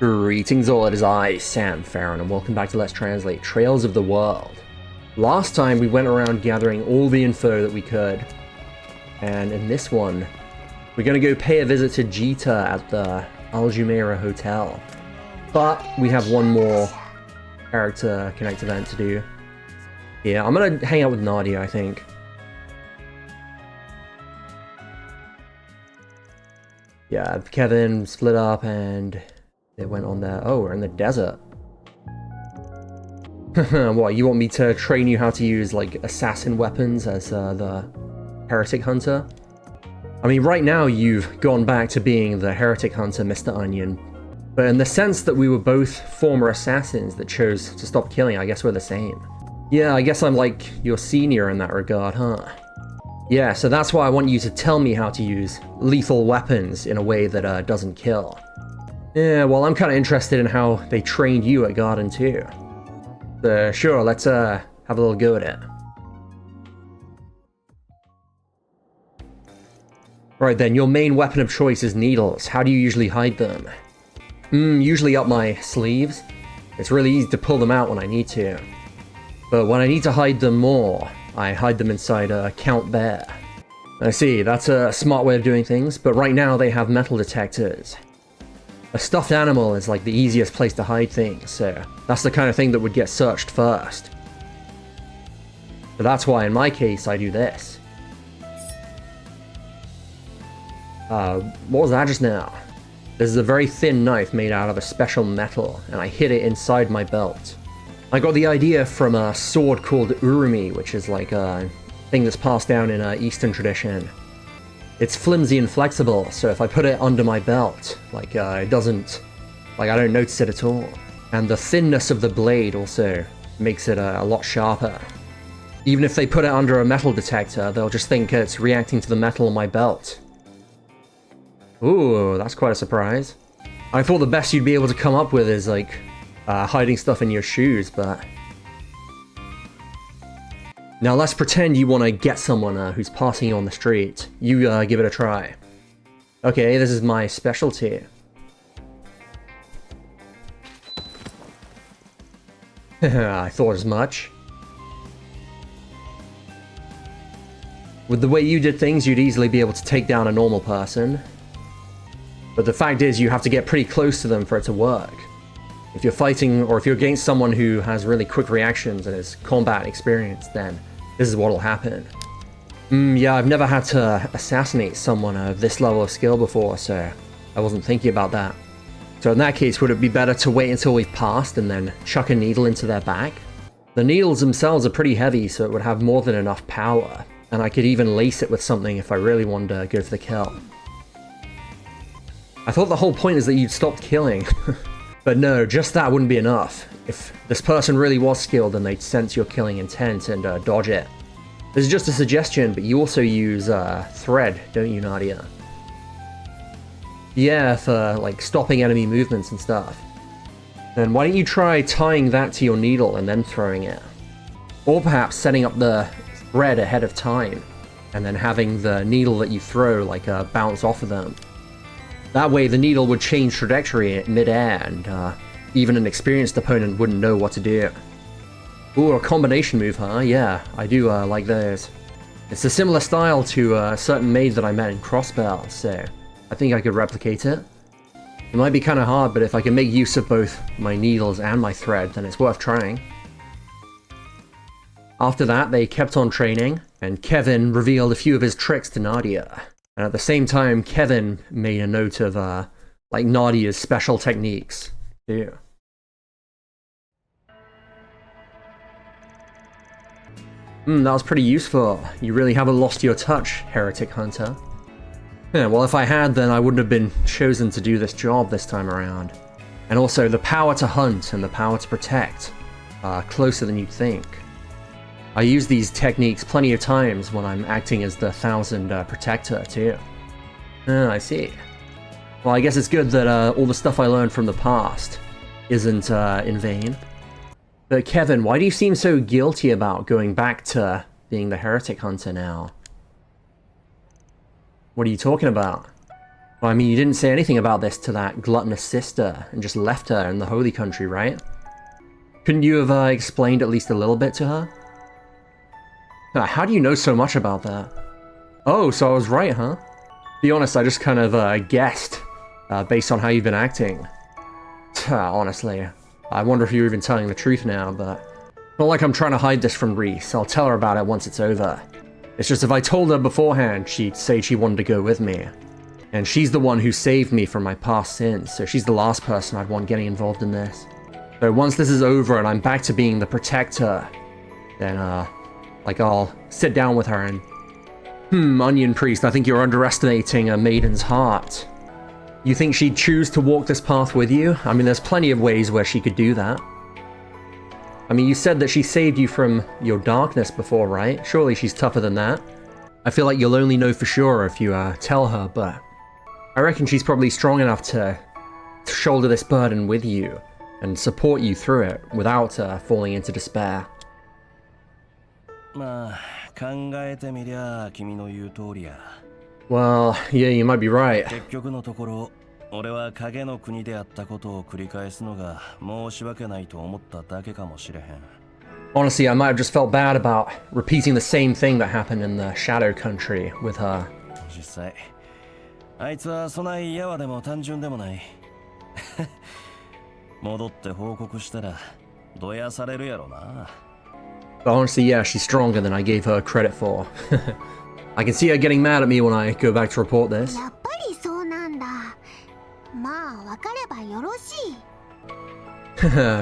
Greetings all, it is I, Sam Farron, and welcome back to Let's Translate Trails of the World. Last time we went around gathering all the info that we could, and in this one, we're going to go pay a visit to Jita at the Al Jumeirah Hotel. But we have one more character connect event to do. Yeah, I'm going to hang out with Nadia, I think. Yeah, Kevin split up and they went on there. Oh, we're in the desert. What, you want me to train you how to use, like, assassin weapons as the heretic hunter? I mean, right now you've gone back to being the heretic hunter, Mr. Onion. But in the sense that we were both former assassins that chose to stop killing, I guess we're the same. Yeah, I guess I'm like your senior in that regard, huh? Yeah, so that's why I want you to tell me how to use lethal weapons in a way that doesn't kill. Yeah, well, I'm kind of interested in how they trained you at Garden too. Sure, let's have a little go at it. Right then, your main weapon of choice is needles. How do you usually hide them? Usually up my sleeves. It's really easy to pull them out when I need to. But when I need to hide them more, I hide them inside a Count Bear. I see, that's a smart way of doing things, but right now they have metal detectors. A stuffed animal is like the easiest place to hide things, so that's the kind of thing that would get searched first. So that's why in my case I do this. What was that just now? This is a very thin knife made out of a special metal, and I hid it inside my belt. I got the idea from a sword called Urumi, which is like a thing that's passed down in Eastern tradition. It's flimsy and flexible, so if I put it under my belt, like, it doesn't... like, I don't notice it at all. And the thinness of the blade also makes it a lot sharper. Even if they put it under a metal detector, they'll just think it's reacting to the metal on my belt. Ooh, that's quite a surprise. I thought the best you'd be able to come up with is, like, hiding stuff in your shoes, but... Now let's pretend you want to get someone who's passing you on the street. You give it a try. Okay, this is my specialty. I thought as much. With the way you did things, you'd easily be able to take down a normal person. But the fact is, you have to get pretty close to them for it to work. If you're fighting, or if you're against someone who has really quick reactions and is combat experienced, then this is what'll happen. Yeah, I've never had to assassinate someone of this level of skill before, so I wasn't thinking about that. So in that case, would it be better to wait until we've passed and then chuck a needle into their back? The needles themselves are pretty heavy, so it would have more than enough power, and I could even lace it with something if I really wanted to go for the kill. I thought the whole point is that you'd stopped killing. But no, just that wouldn't be enough. If this person really was skilled, then they'd sense your killing intent and dodge it. This is just a suggestion, but you also use thread, don't you, Nadia? Yeah, for like stopping enemy movements and stuff. Then why don't you try tying that to your needle and then throwing it? Or perhaps setting up the thread ahead of time, and then having the needle that you throw like bounce off of them. That way the needle would change trajectory mid-air, and even an experienced opponent wouldn't know what to do. Ooh, a combination move, huh? Yeah, I do like those. It's a similar style to a certain maid that I met in Crossbell, so I think I could replicate it. It might be kind of hard, but if I can make use of both my needles and my thread, then it's worth trying. After that, they kept on training, and Kevin revealed a few of his tricks to Nadia. And at the same time, Kevin made a note of, like, Nadia's special techniques, too. That was pretty useful. You really haven't lost your touch, Heretic Hunter. Yeah, well, if I had, then I wouldn't have been chosen to do this job this time around. And also, the power to hunt and the power to protect are closer than you'd think. I use these techniques plenty of times when I'm acting as the Thousand Protector, too. I see. Well, I guess it's good that all the stuff I learned from the past isn't in vain. But Kevin, why do you seem so guilty about going back to being the Heretic Hunter now? What are you talking about? Well, I mean, you didn't say anything about this to that gluttonous sister and just left her in the holy country, right? Couldn't you have explained at least a little bit to her? How do you know so much about that? Oh, so I was right, huh? Be honest, I just kind of guessed based on how you've been acting. Honestly, I wonder if you're even telling the truth now, but not like I'm trying to hide this from Reese. I'll tell her about it once it's over. It's just if I told her beforehand, she'd say she wanted to go with me. And she's the one who saved me from my past sins, so she's the last person I'd want getting involved in this. So once this is over and I'm back to being the protector, then, I'll sit down with her and... Onion Priest, I think you're underestimating a maiden's heart. You think she'd choose to walk this path with you? I mean, there's plenty of ways where she could do that. I mean, you said that she saved you from your darkness before, right? Surely she's tougher than that. I feel like you'll only know for sure if you, tell her, but... I reckon she's probably strong enough to shoulder this burden with you and support you through it without falling into despair. Well, yeah, you might be right. Honestly, I might have just felt bad about repeating the same thing that happened in the Shadow Country with her. But honestly, yeah, she's stronger than I gave her credit for. I can see her getting mad at me when I go back to report this.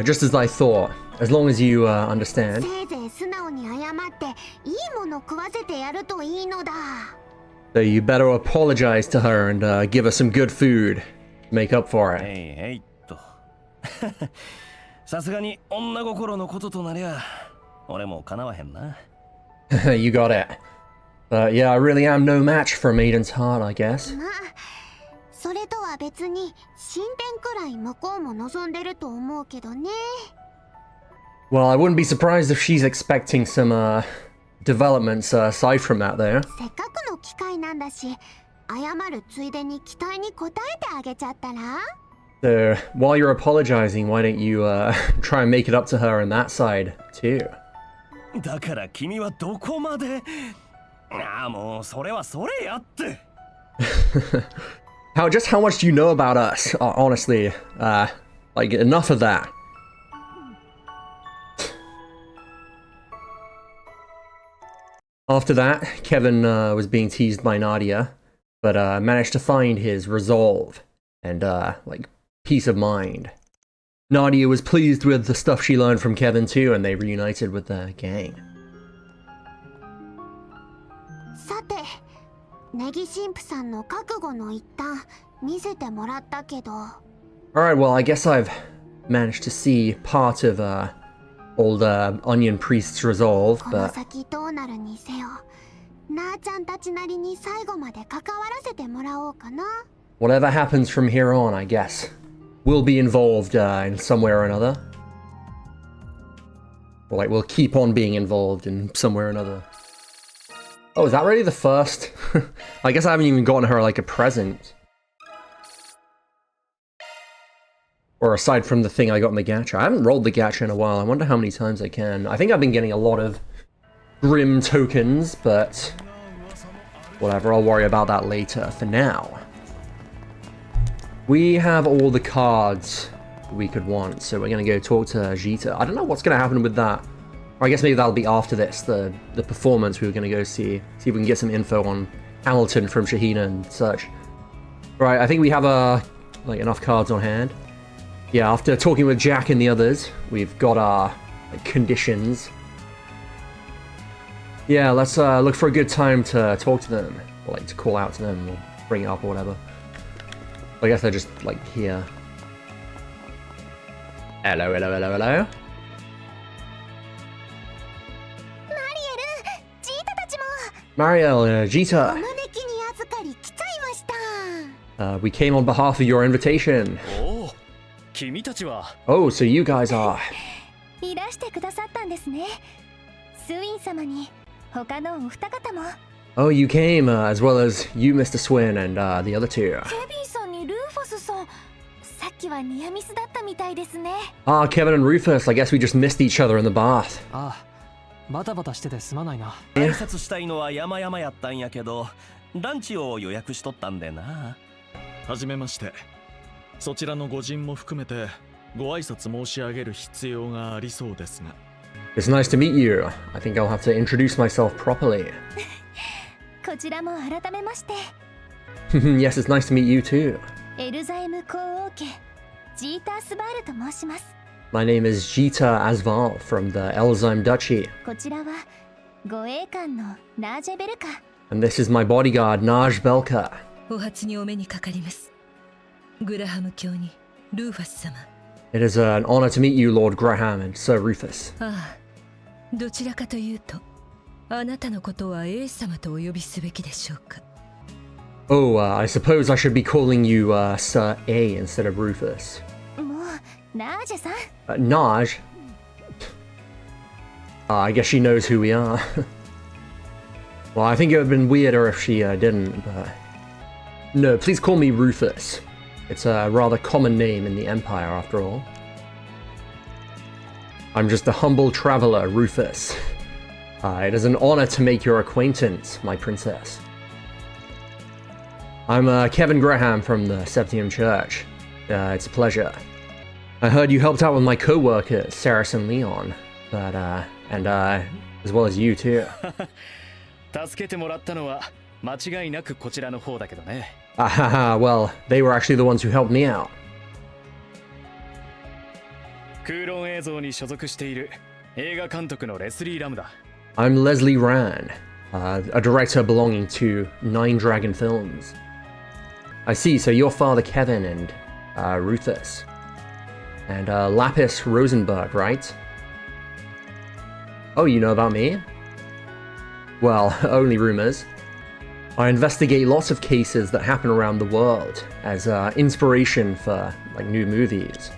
Just as I thought, as long as you understand. So you better apologize to her and give her some good food to make up for it. You got it. But yeah, I really am no match for a maiden's heart, I guess. Well, I wouldn't be surprised if she's expecting some developments aside from that, though. So, while you're apologizing, why don't you try and make it up to her on that side, too? How much do you know about us? Honestly, like, enough of that. After that, Kevin was being teased by Nadia, but managed to find his resolve and, peace of mind. Nadia was pleased with the stuff she learned from Kevin too, and they reunited with the gang. Alright, well, I guess I've managed to see part of old Onion Priest's resolve, but... whatever happens from here on, I guess, we'll be involved in some way or another. Or, like, we'll keep on being involved in some way or another. Oh, is that really the first? I guess I haven't even gotten her, like, a present. Or aside from the thing I got in the gacha. I haven't rolled the gacha in a while. I wonder how many times I can. I think I've been getting a lot of Grim tokens, but... whatever, I'll worry about that later. For now, we have all the cards we could want, so we're going to go talk to Jita. I don't know what's going to happen with that. Or I guess maybe that'll be after this, the performance we were going to go see if we can get some info on Hamilton from Shahina and such. Right, I think we have enough cards on hand. Yeah, after talking with Jack and the others, we've got our conditions. Yeah, let's look for a good time to talk to them, or to call out to them, or bring it up, or whatever. I guess they're just, here. Hello, hello, hello, hello. Mariel, Jita. We came on behalf of your invitation. Oh, so you guys are... Oh, you came, as well as you, Mr. Swin, and the other two. ケビンさんにルーファスさん、さっきはニアミスだったみたいですね。Ah, Kevin and Rufus, I guess we just missed each other in the bath. ああ、バタバタしててすまないな。挨拶したいのは山々やったんやけど、ランチを予約しとったんでな。はじめまして。そちらのご人も含めてご挨拶申し上げる必要がありそうですが。It's nice to meet you. I think I'll have to introduce myself properly. こちらも改めまして。Yes, it's nice to meet you too. エルザイム皇王家、ジータースバールと申します。My name is Jita Asval from the Elzheim Duchy. こちらは護衛官のナージェベルカ。And this is my bodyguard, Naj Belka. お初にお目にかかります。グラハム卿にルーファス様。It is an honor to meet you, Lord Graham and Sir Rufus. ああ、どちらかというと、あなたのことはエース様とお呼びすべきでしょうか。Oh, I suppose I should be calling you Sir A instead of Rufus. もうナージェさん。Naj? I guess she knows who we are. Well, I think it would have been weirder if she didn't, but... No, please call me Rufus. It's a rather common name in the Empire, after all. I'm just a humble traveler, Rufus. It is an honor to make your acquaintance, my princess. I'm Kevin Graham from the Septium Church. It's a pleasure. I heard you helped out with my co-workers, Saris and Leon, but, as well as you too. 助けてもらったのは間違いなくこちらの方だけどね。Well, they were actually the ones who helped me out. 空論映像に所属している映画監督のレスリー・ラムだ。I'm Leslie Rand, a director belonging to Nine Dragon Films. I see, so your father Kevin and Rufus. And Lapis Rosenberg, right? Oh, you know about me? Well, only rumors. I investigate lots of cases that happen around the world as inspiration for like new movies.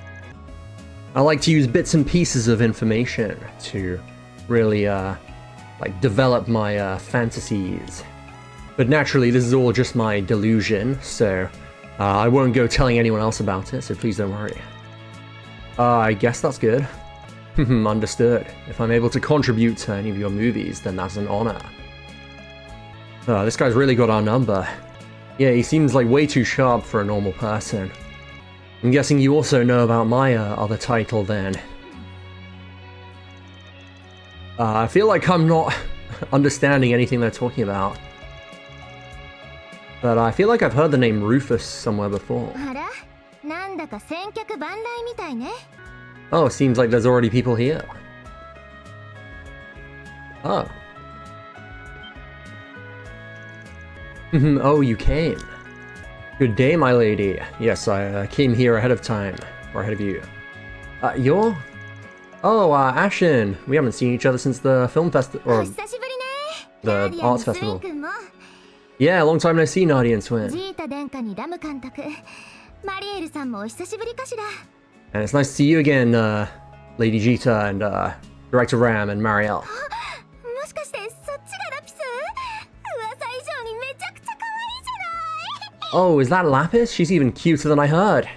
I like to use bits and pieces of information to really like develop my fantasies. But naturally, this is all just my delusion, so I won't go telling anyone else about it, so please don't worry. I guess that's good. Understood. If I'm able to contribute to any of your movies, then that's an honor. This guy's really got our number. Yeah, he seems like way too sharp for a normal person. I'm guessing you also know about my other title then. I feel like I'm not understanding anything they're talking about. But I feel like I've heard the name Rufus somewhere before. あら、なんだか千客万来みたいね。Oh, seems like there's already people here. Oh. Oh, you came. Good day, my lady. Yes, I came here ahead of time. Or ahead of you. You're? Oh, Ashen. We haven't seen each other since the film festival. Or お久しぶりね。 the ガーディアン arts のスウィン festival. 君も Yeah, long time no see, Nadia and ジ Swin. ータ殿下にラム監督、マリエルさんもお久しぶりかしら。 And it's nice to see you again, Lady Jita and Director Ram and Marielle. もしかしてそっちがラピス？噂以上にめちゃくちゃ可愛いじゃない。 Oh, is that Lapis? She's even cuter than I heard.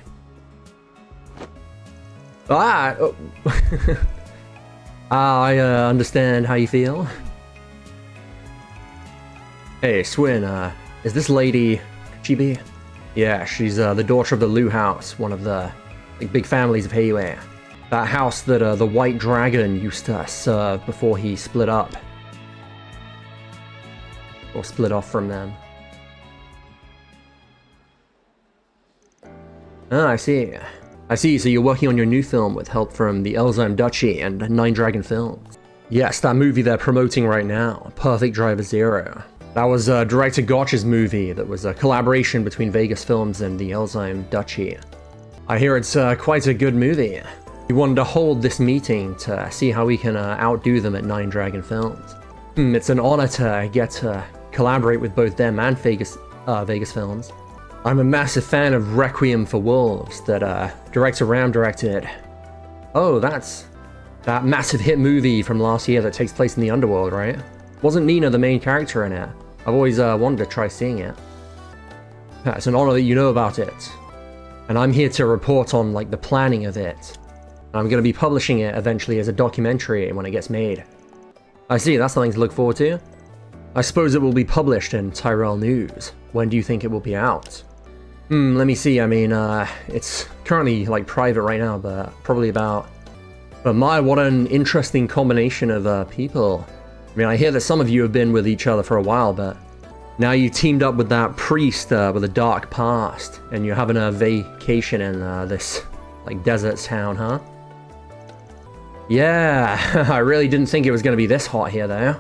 Ah! Oh. I understand how you feel. Hey, Swin, is this lady Chibi? Yeah, she's the daughter of the Lu House, one of the like, big families of Heiwei. That house that the White Dragon used to serve before he split up. Or split off from them. Ah, I see. I see, so you're working on your new film with help from the Elzheim Duchy and Nine Dragon Films. Yes, that movie they're promoting right now, Perfect Driver Zero. That was Director Gotch's movie that was a collaboration between Vegas Films and the Elzheim Duchy. I hear it's quite a good movie. We wanted to hold this meeting to see how we can outdo them at Nine Dragon Films. It's an honor to get to collaborate with both them and Vegas Films. I'm a massive fan of Requiem for Wolves that Director Ram directed. Oh, that's that massive hit movie from last year that takes place in the underworld, right? Wasn't Nina the main character in it? I've always wanted to try seeing it. It's an honor that you know about it. And I'm here to report on, like, the planning of it. I'm going to be publishing it eventually as a documentary when it gets made. I see, that's something to look forward to. I suppose it will be published in Tyrell News. When do you think it will be out? Let me see, I mean, it's currently, like, private right now, but probably about... But my, what an interesting combination of people. I mean, I hear that some of you have been with each other for a while, but now you teamed up with that priest with a dark past, and you're having a vacation in this, like, desert town, huh? Yeah, I really didn't think it was going to be this hot here, though.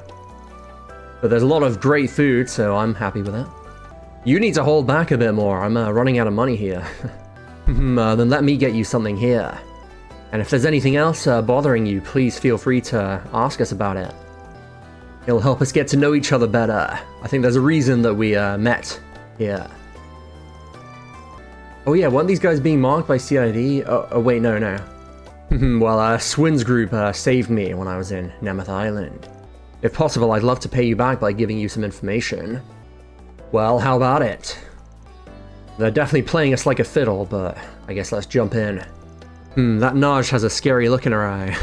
But there's a lot of great food, so I'm happy with it. You need to hold back a bit more, I'm running out of money here. Then let me get you something here. And if there's anything else bothering you, please feel free to ask us about it. It'll help us get to know each other better. I think there's a reason that we met here. Oh yeah, weren't these guys being marked by CID? Oh wait, no. Well, Swin's group saved me when I was in Nemeth Island. If possible, I'd love to pay you back by giving you some information. Well, how about it? They're definitely playing us like a fiddle, but I guess let's jump in. That Naj has a scary look in her eye.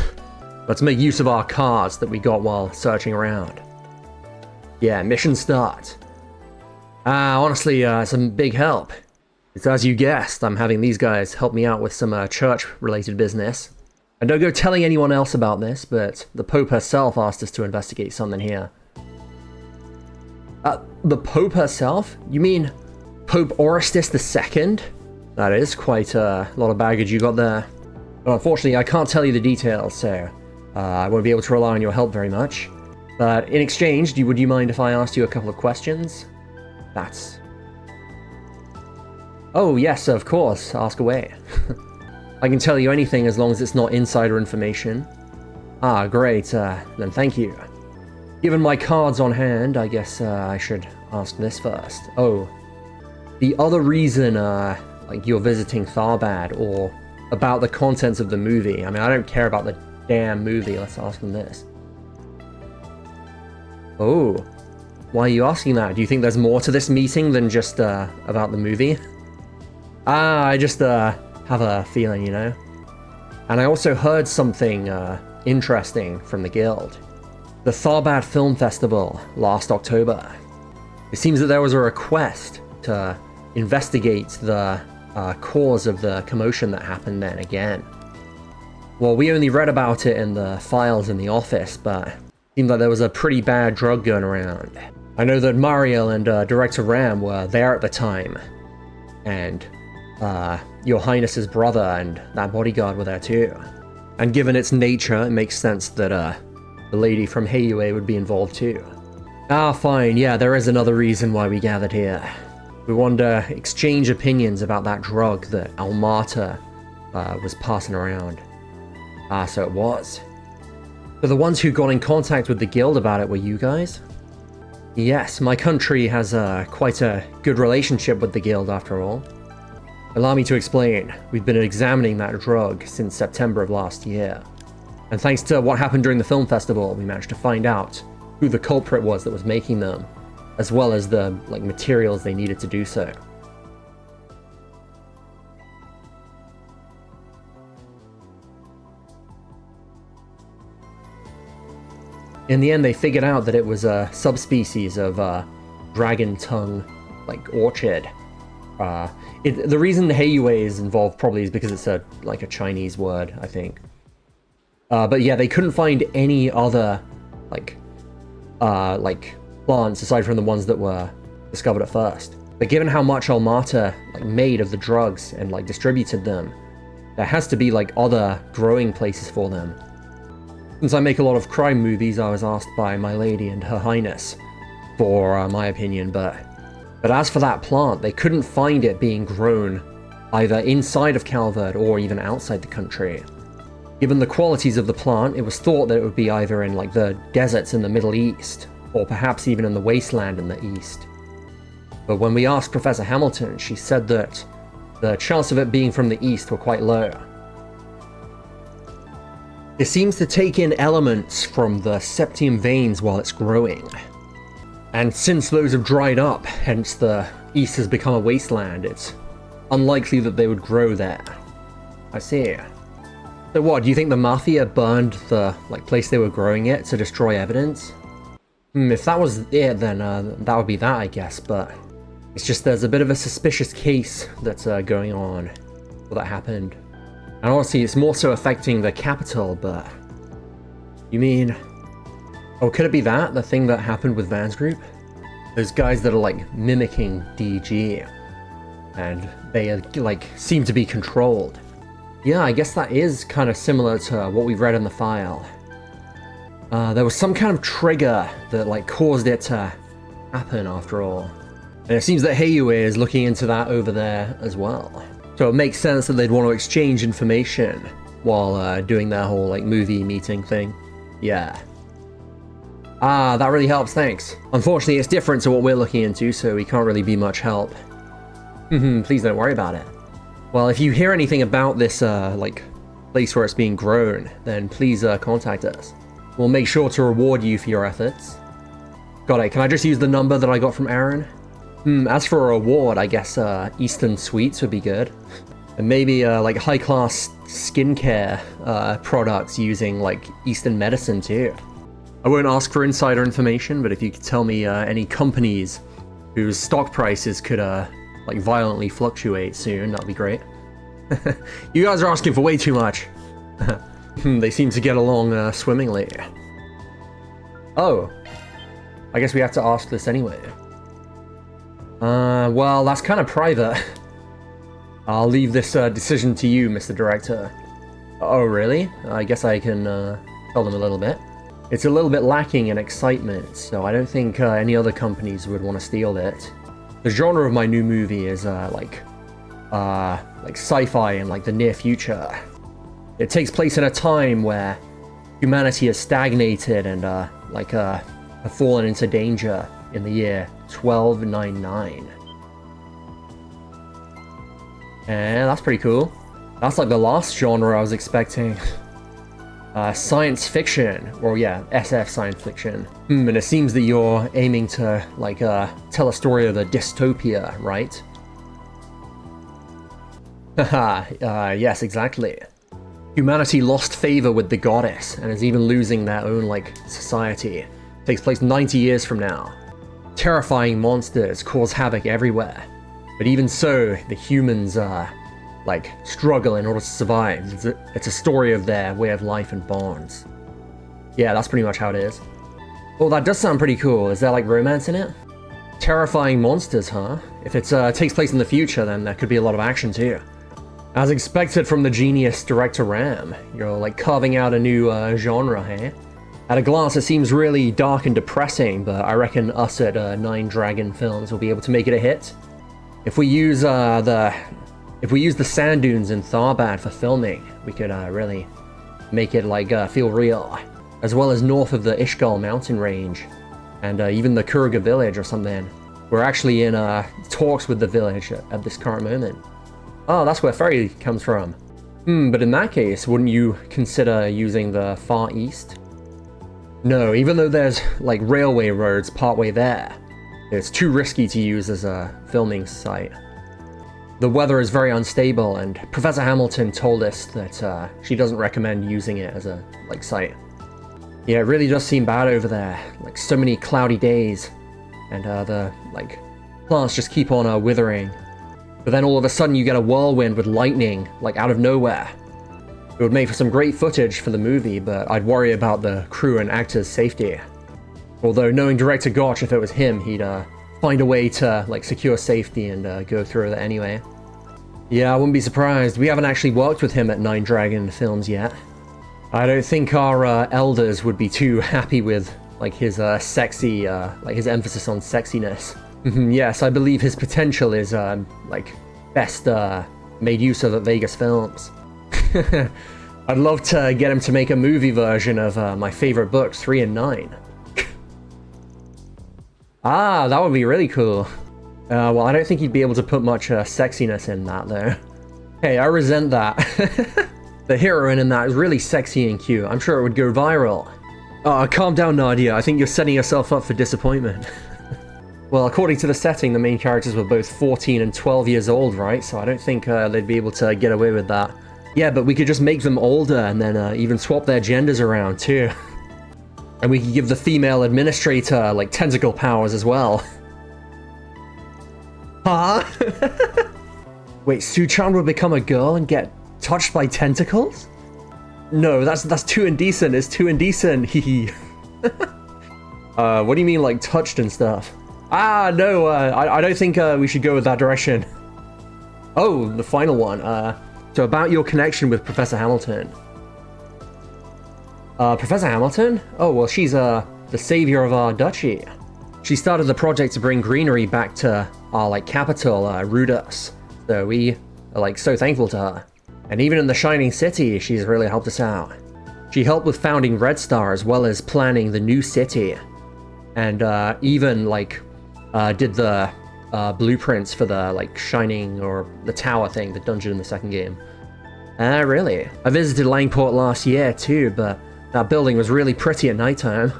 Let's make use of our cards that we got while searching around. Yeah, mission start. Honestly, it's a big help. It's as you guessed, I'm having these guys help me out with some church-related business. And don't go telling anyone else about this, but the Pope herself asked us to investigate something here. The Pope herself? You mean Pope Orestes II? That is quite a lot of baggage you got there. But unfortunately, I can't tell you the details, so I won't be able to rely on your help very much. But in exchange, would you mind if I asked you a couple of questions? That's... Oh, yes, of course. Ask away. I can tell you anything as long as it's not insider information. Ah, great. Then thank you. Given my cards on hand, I guess I should ask this first. Oh, the other reason, like, you're visiting Tharbad, or about the contents of the movie. I mean, I don't care about the damn movie. Let's ask them this. Oh, why are you asking that? Do you think there's more to this meeting than just about the movie? I just have a feeling, you know? And I also heard something interesting from the guild. The Tharbad Film Festival last October. It seems that there was a request to investigate the cause of the commotion that happened then again. Well, we only read about it in the files in the office, but it seemed like there was a pretty bad drug going around. I know that Mariel and Director Ram were there at the time, and Your Highness's brother and that bodyguard were there too. And given its nature, it makes sense that the lady from Heiyue would be involved too. Ah, fine, yeah, there is another reason why we gathered here. We wanted to exchange opinions about that drug that Almata was passing around. Ah, so it was. So the ones who got in contact with the guild about it were you guys? Yes, my country has quite a good relationship with the guild after all. Allow me to explain. We've been examining that drug since September of last year. And thanks to what happened during the film festival, we managed to find out who the culprit was that was making them, as well as the materials they needed to do so. In the end, they figured out that it was a subspecies of dragon tongue, orchid. The reason Heiyue is involved probably is because it's a Chinese word, I think. But yeah, they couldn't find any other plants aside from the ones that were discovered at first. But given how much Almata made of the drugs and distributed them, there has to be other growing places for them. Since I make a lot of crime movies, I was asked by my lady and her highness for my opinion, but as for that plant, they couldn't find it being grown either inside of Calvert or even outside the country. Given the qualities of the plant, it was thought that it would be either in the deserts in the Middle East, or perhaps even in the wasteland in the East. But when we asked Professor Hamilton, she said that the chance of it being from the East were quite low. It seems to take in elements from the septium veins while it's growing. And since those have dried up, hence the east has become a wasteland, it's unlikely that they would grow there. I see. So what, do you think the Mafia burned the place they were growing it to destroy evidence? If that was it, then that would be that, I guess, but it's just there's a bit of a suspicious case that's going on where that happened. And honestly, it's more so affecting the capital, but... You mean... Oh, could it be that? The thing that happened with Van's group? Those guys that are, like, mimicking DG. And they, like, seem to be controlled. Yeah, I guess that is kind of similar to what we've read in the file. There was some kind of trigger that, like, caused it to happen, after all. And it seems that Heiyue is looking into that over there as well. So it makes sense that they'd want to exchange information while doing their whole, like, movie meeting thing. Yeah. Ah, that really helps, thanks. Unfortunately, it's different to what we're looking into, so we can't really be much help. Please don't worry about it. Well, if you hear anything about this, like, place where it's being grown, then please contact us. We'll make sure to reward you for your efforts. Got it, can I just use the number that I got from Aaron? As for a reward, I guess Eastern Sweets would be good. And maybe, like, high-class skincare products using, like, Eastern medicine, too. I won't ask for insider information, but if you could tell me any companies whose stock prices could, like, violently fluctuate soon, that'd be great. You guys are asking for way too much. They seem to get along swimmingly. Oh. I guess we have to ask this anyway. Well, that's kind of private. I'll leave this decision to you, Mr. Director. Oh, really? I guess I can tell them a little bit. It's a little bit lacking in excitement, so I don't think any other companies would want to steal it. The genre of my new movie is like sci-fi in like the near future. It takes place in a time where humanity has stagnated and have fallen into danger in the year 1299. And that's pretty cool. That's like the last genre I was expecting. Science fiction, or yeah, SF science fiction. And it seems that you're aiming to, like, tell a story of a dystopia, right? Haha, yes, exactly. Humanity lost favor with the goddess, and is even losing their own, like, society. It takes place 90 years from now. Terrifying monsters cause havoc everywhere. But even so, the humans, like, struggle in order to survive. It's a story of their way of life and bonds. Yeah, that's pretty much how it is. Oh, that does sound pretty cool. Is there, like, romance in it? Terrifying monsters, huh? If it takes place in the future, then there could be a lot of action, too. As expected from the genius director Ram, you're, like, carving out a new genre, hey? At a glance, it seems really dark and depressing, but I reckon us at Nine Dragon Films will be able to make it a hit. If we use the sand dunes in Tharbad for filming, we could really make it, like, feel real. As well as north of the Ishgal mountain range, and even the Kuruga village or something. We're actually in talks with the village at this current moment. Oh, that's where Ferry comes from. But in that case, wouldn't you consider using the Far East? No, even though there's, like, railway roads partway there, it's too risky to use as a filming site. The weather is very unstable, and Professor Hamilton told us that she doesn't recommend using it as a, like, site. Yeah, it really does seem bad over there. Like, so many cloudy days, and the, like, plants just keep on withering. But then all of a sudden you get a whirlwind with lightning, like, out of nowhere. It would make for some great footage for the movie, but I'd worry about the crew and actors' safety. Although, knowing director Gotch, if it was him, he'd find a way to, like, secure safety and go through it anyway. Yeah, I wouldn't be surprised. We haven't actually worked with him at Nine Dragon Films yet. I don't think our elders would be too happy with, like, his sexy, like, his emphasis on sexiness. Yes, I believe his potential is, like, best made use of at Vegas Films. I'd love to get him to make a movie version of my favorite books, 3 and 9. Ah, that would be really cool. Well, I don't think he'd be able to put much sexiness in that, though. Hey, I resent that. The heroine in that is really sexy and cute. I'm sure it would go viral. Calm down, Nadia. I think you're setting yourself up for disappointment. Well, according to the setting, the main characters were both 14 and 12 years old, right? So I don't think they'd be able to get away with that. Yeah, but we could just make them older and then even swap their genders around too. And we could give the female administrator, like, tentacle powers as well. Huh? Wait, Su-chan would become a girl and get touched by tentacles? No, that's too indecent. It's too indecent. Hehe. What do you mean, like, touched and stuff? Ah, no, I don't think we should go with that direction. Oh, the final one. So about your connection with Professor Hamilton. Professor Hamilton? Oh, well, she's the savior of our duchy. She started the project to bring greenery back to our, like, capital, Rudus. So we are, like, so thankful to her. And even in the Shining City, she's really helped us out. She helped with founding Red Star as well as planning the new city. And even, like, did the blueprints for the, like, Shining or the tower thing, the dungeon in the second game. Really? I visited Langport last year too, but that building was really pretty at nighttime.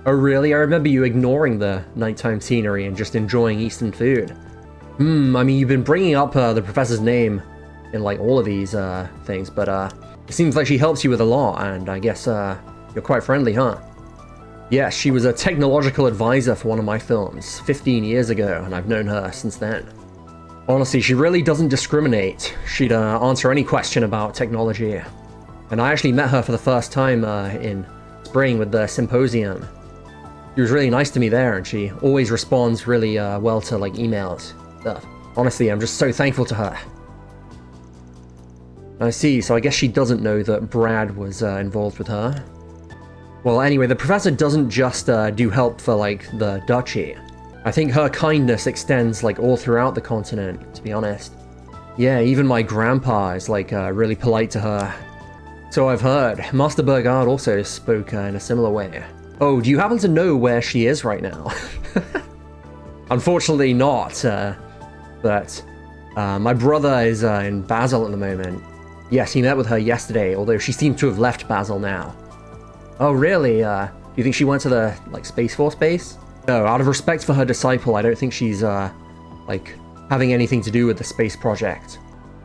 Oh really? I remember you ignoring the nighttime scenery and just enjoying Eastern food. I mean, you've been bringing up the professor's name in, like, all of these things, but it seems like she helps you with a lot, and I guess you're quite friendly, huh? Yes, she was a technological advisor for one of my films 15 years ago, and I've known her since then. Honestly, she really doesn't discriminate. She'd answer any question about technology. And I actually met her for the first time in spring with the symposium. She was really nice to me there, and she always responds really well to, like, emails stuff. Honestly, I'm just so thankful to her. I see, so I guess she doesn't know that Brad was involved with her. Well, anyway, the professor doesn't just do help for, like, the duchy. I think her kindness extends, like, all throughout the continent, to be honest. Yeah, even my grandpa is, like, really polite to her. So I've heard. Master Burgard also spoke in a similar way. Oh, do you happen to know where she is right now? Unfortunately not, but my brother is in Basel at the moment. Yes, he met with her yesterday, although she seems to have left Basel now. Oh, really? Do you think she went to the, like, Space Force base? No, out of respect for her disciple, I don't think she's, like, having anything to do with the space project.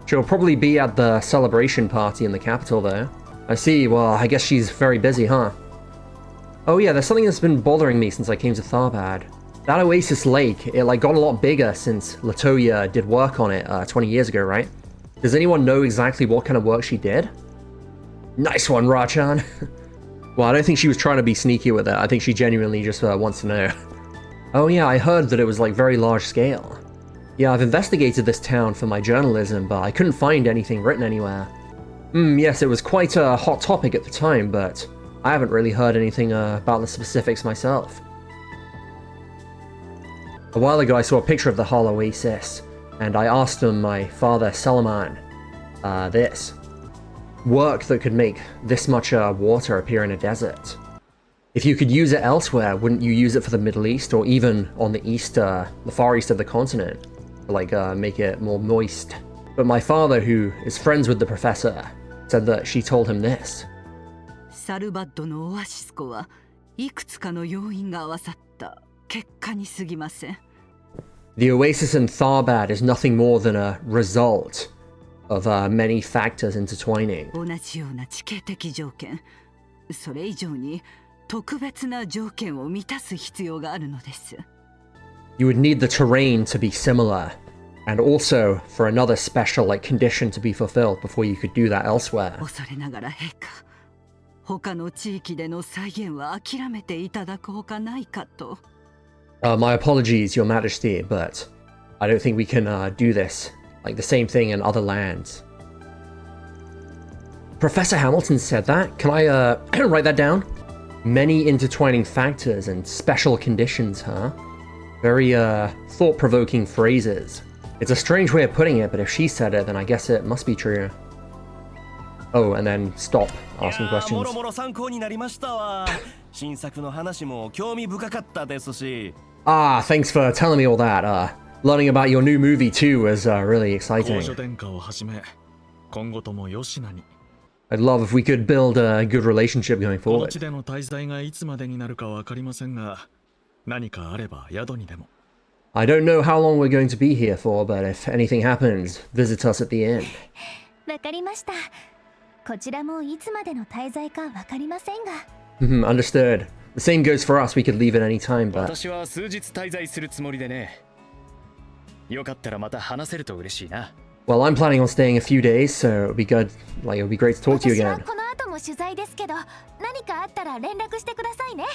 She'll probably be at the celebration party in the capital, though. I see, well, I guess she's very busy, huh? Oh yeah, there's something that's been bothering me since I came to Tharbad. That Oasis Lake, it, like, got a lot bigger since Latoya did work on it 20 years ago, right? Does anyone know exactly what kind of work she did? Nice one, Rachan. Well, I don't think she was trying to be sneaky with it. I think she genuinely just wants to know. Oh yeah, I heard that it was, like, very large scale. Yeah, I've investigated this town for my journalism, but I couldn't find anything written anywhere. Yes, it was quite a hot topic at the time, but I haven't really heard anything about the specifics myself. A while ago I saw a picture of the Hull Oasis, and I asked my father Salaman this. Work that could make this much water appear in a desert. If you could use it elsewhere, wouldn't you use it for the Middle East, or even on the east, the far east of the continent? To, like, make it more moist. But my father, who is friends with the professor, said that she told him this. サルバッドのオアシス湖はいくつかの要因が合わさった結果に過ぎません。The oasis in Tharbad is nothing more than a result of many factors intertwining. 同じような地形的条件、それ以上に特別な条件を満たす必要があるのです。You would need the terrain to be similar, and also for another special, like, condition to be fulfilled before you could do that elsewhere. 恐れながら陛下、他の地域での再現は諦めていただくほかないかと。My apologies, Your Majesty, but I don't think we can do this, like the same thing in other lands. Professor Hamilton said that? Can I write that down? Many intertwining factors and special conditions, huh? Very thought-provoking phrases. It's a strange way of putting it, but if she said it, then I guess it must be true. Oh, and then stop asking questions. もろもろ参考になりましたわ。新作の話も興味深かったですし。Ah, thanks for telling me all that. Learning about your new movie too was really exciting. 公女殿下をはじめ、今後とも吉名に。I'd love if we could build a good relationship going この forward. 地での滞在がいつまでになるかわかりませんが、何かあれば宿にでも。I don't know how long we're going to be here for, but if anything happens, visit us at the inn. わかりました。こちらもいつまでの滞在かわかりませんが。Understood. The same goes for us. We could leave at any time, but 私は数日滞在するつもりでね。よかったらまた話せると嬉しいな。well, I'm planning on staying a few days, so it would be good. Like, it would be great to talk to you 私は again. この後も取材ですけど、何かあったら連絡してくださいね。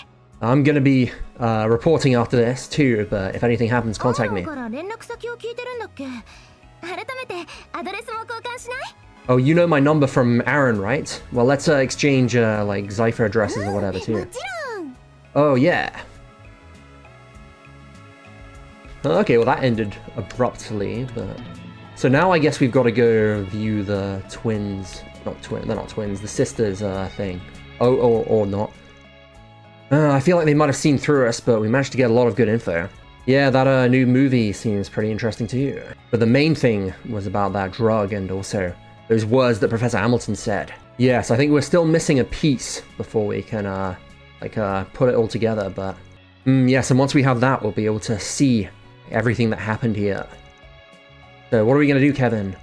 I'm gonna be reporting after this too, but if anything happens, contact me. から連絡先を聞いてるんだっけ。改めてアドレスも交換しない？ Oh, you know my number from Aaron, right? Well, let's exchange like Zypher addresses or whatever も too. ちろん。 Oh yeah. Okay, well that ended abruptly, but so now I guess we've got to go view the twins. They're not twins. The sisters thing. Oh, or not. I feel like they might have seen through us, but we managed to get a lot of good info. Yeah, that new movie seems pretty interesting to you. But the main thing was about that drug and also those words that Professor Hamilton said. Yes, I think we're still missing a piece before we can put it all together, but yes, and once we have that, we'll be able to see everything that happened here. So what are we gonna do, Kevin?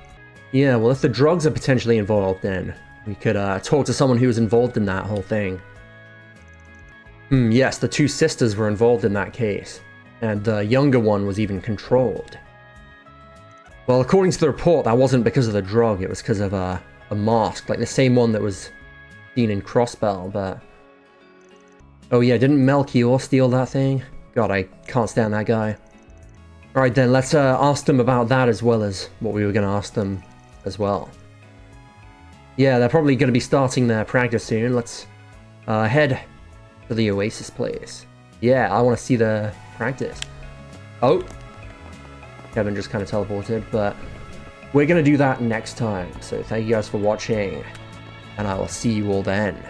Yeah, well, if the drugs are potentially involved, then we could talk to someone who was involved in that whole thing. Yes, the two sisters were involved in that case, and the younger one was even controlled. Well, according to the report, that wasn't because of the drug, it was because of a mask, like the same one that was seen in Crossbell, but... Oh yeah, didn't Melchior steal that thing? God, I can't stand that guy. Alright then, let's ask them about that as well as what we were going to ask them as well. Yeah, they're probably going to be starting their practice soon. Let's head to the Oasis place. Yeah, I want to see the practice. Oh! Kevin just kind of teleported, but we're going to do that next time. So thank you guys for watching, and I will see you all then.